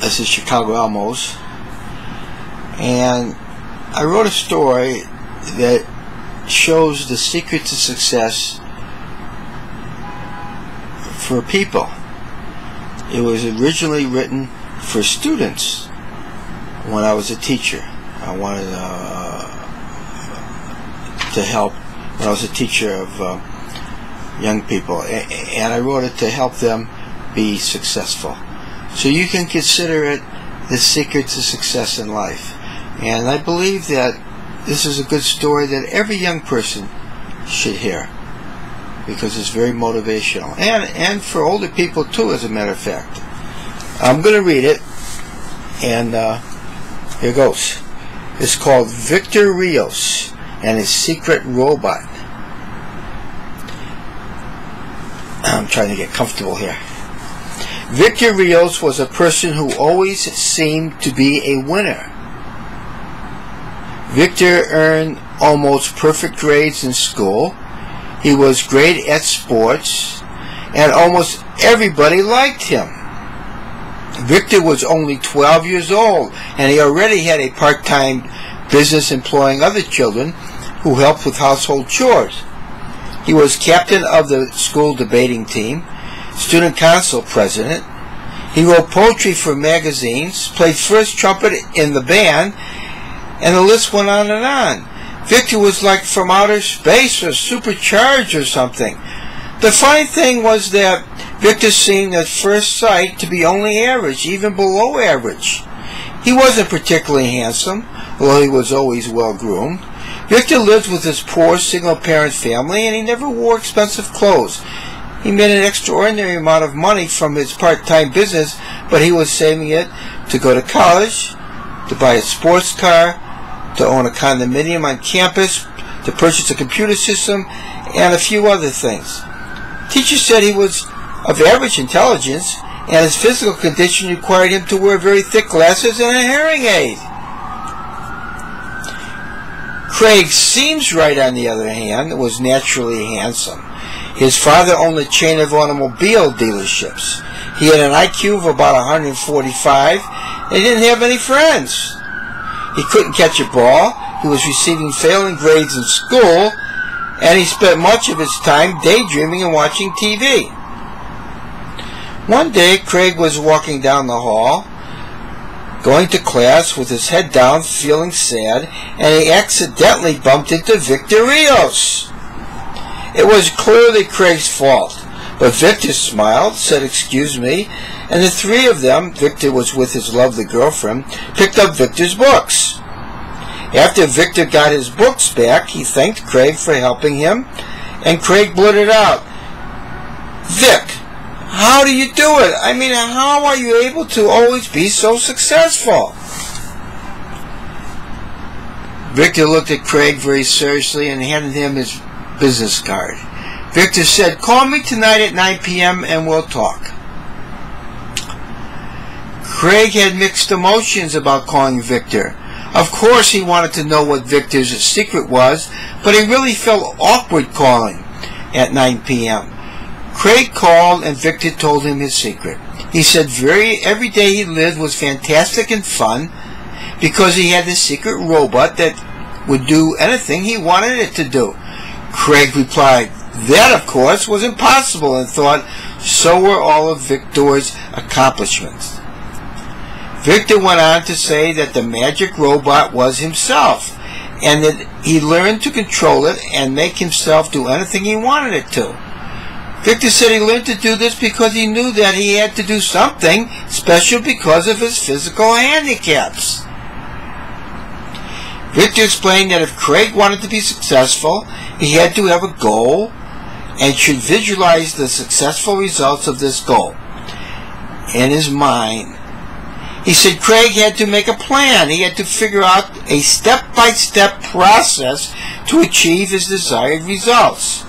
This is Chicagoalmose, and I wrote a story that shows the secret to success for people. It was originally written for students when I was a teacher. I wanted to help when I was a teacher of young people, and I wrote it to help them be successful. So you can consider it the secret to success in life. And I believe that this is a good story that every young person should hear, because it's very motivational, and for older people too, as a matter of fact. I'm going to read it, and here goes. It's called Victor Rios and His Secret Robot. I'm trying to get comfortable here. Victor Rios was a person who always seemed to be a winner. Victor earned almost perfect grades in school. He was great at sports, and almost everybody liked him. Victor was only 12 years old, and he already had a part-time business employing other children who helped with household chores. He was captain of the school debating team, student council president. He wrote poetry for magazines, played first trumpet in the band, and the list went on and on. Victor was like from outer space or supercharged or something. The funny thing was that Victor seemed at first sight to be only average, even below average. He wasn't particularly handsome, although he was always well-groomed. Victor lived with his poor single-parent family, and he never wore expensive clothes. He made an extraordinary amount of money from his part-time business, but he was saving it to go to college, to buy a sports car, to own a condominium on campus, to purchase a computer system, and a few other things. Teachers said he was of average intelligence, and his physical condition required him to wear very thick glasses and a hearing aid. Craig Seamswright, on the other hand, was naturally handsome. His father owned a chain of automobile dealerships. He had an IQ of about 145 and he didn't have any friends. He couldn't catch a ball. He was receiving failing grades in school, and he spent much of his time daydreaming and watching TV. One day, Craig was walking down the hall, going to class with his head down, feeling sad, and he accidentally bumped into Victor Rios. It was clearly Craig's fault, but Victor smiled, said excuse me, and the three of them, Victor was with his lovely girlfriend, picked up Victor's books. After Victor got his books back, he thanked Craig for helping him, and Craig blurted out, "Vic, how do you do it? I mean, how are you able to always be so successful?" Victor looked at Craig very seriously and handed him his business card. Victor said, "Call me tonight at 9 p.m. and we'll talk." Craig had mixed emotions about calling Victor. Of course he wanted to know what Victor's secret was, but he really felt awkward calling at 9 p.m. Craig called and Victor told him his secret. He said every day he lived was fantastic and fun because he had this secret robot that would do anything he wanted it to do. Craig replied, that of course was impossible, and thought so were all of Victor's accomplishments. Victor went on to say that the magic robot was himself, and that he learned to control it and make himself do anything he wanted it to. Victor said he learned to do this because he knew that he had to do something special because of his physical handicaps. Victor explained that if Craig wanted to be successful, he had to have a goal and should visualize the successful results of this goal in his mind. He said Craig had to make a plan. He had to figure out a step-by-step process to achieve his desired results.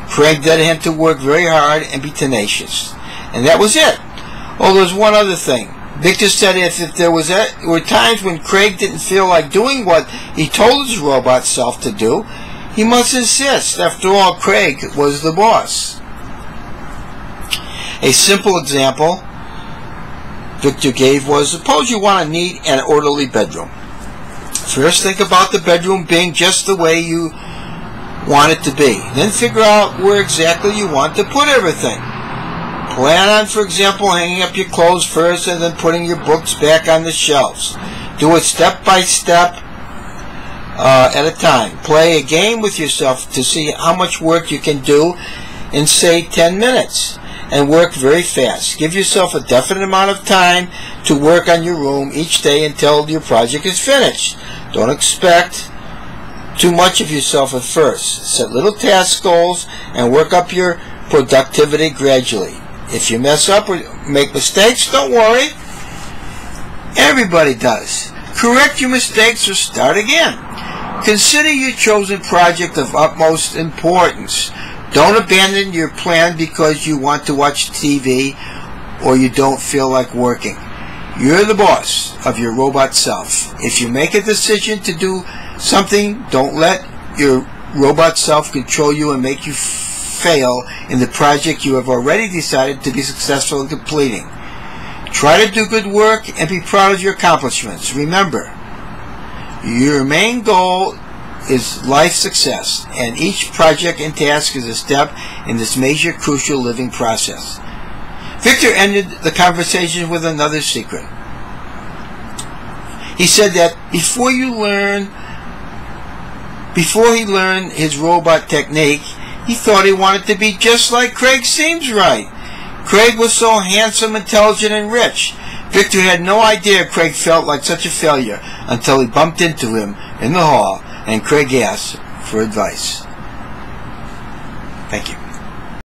Craig then had to work very hard and be tenacious. And that was it. Oh, there's one other thing. Victor said if there were times when Craig didn't feel like doing what he told his robot self to do, he must insist. After all, Craig was the boss. A simple example Victor gave was, suppose you want a neat and orderly bedroom. First, think about the bedroom being just the way you want it to be. Then figure out where exactly you want to put everything. Plan on, for example, hanging up your clothes first and then putting your books back on the shelves. Do it step by step at a time. Play a game with yourself to see how much work you can do in, say, 10 minutes. And work very fast. Give yourself a definite amount of time to work on your room each day until your project is finished. Don't expect too much of yourself at first. Set little task goals and work up your productivity gradually. If you mess up or make mistakes, don't worry. Everybody does. Correct your mistakes or start again. Consider your chosen project of utmost importance. Don't abandon your plan because you want to watch TV or you don't feel like working. You're the boss of your robot self. If you make a decision to do something, don't let your robot self control you and make you fail in the project you have already decided to be successful in completing. Try to do good work and be proud of your accomplishments. Remember, your main goal is life success, and each project and task is a step in this major, crucial living process. Victor ended the conversation with another secret. He said that before he learned his robot technique, he thought he wanted to be just like Craig Seems Right. Craig was so handsome, intelligent, and rich. Victor had no idea Craig felt like such a failure until he bumped into him in the hall and Craig asked for advice. Thank you.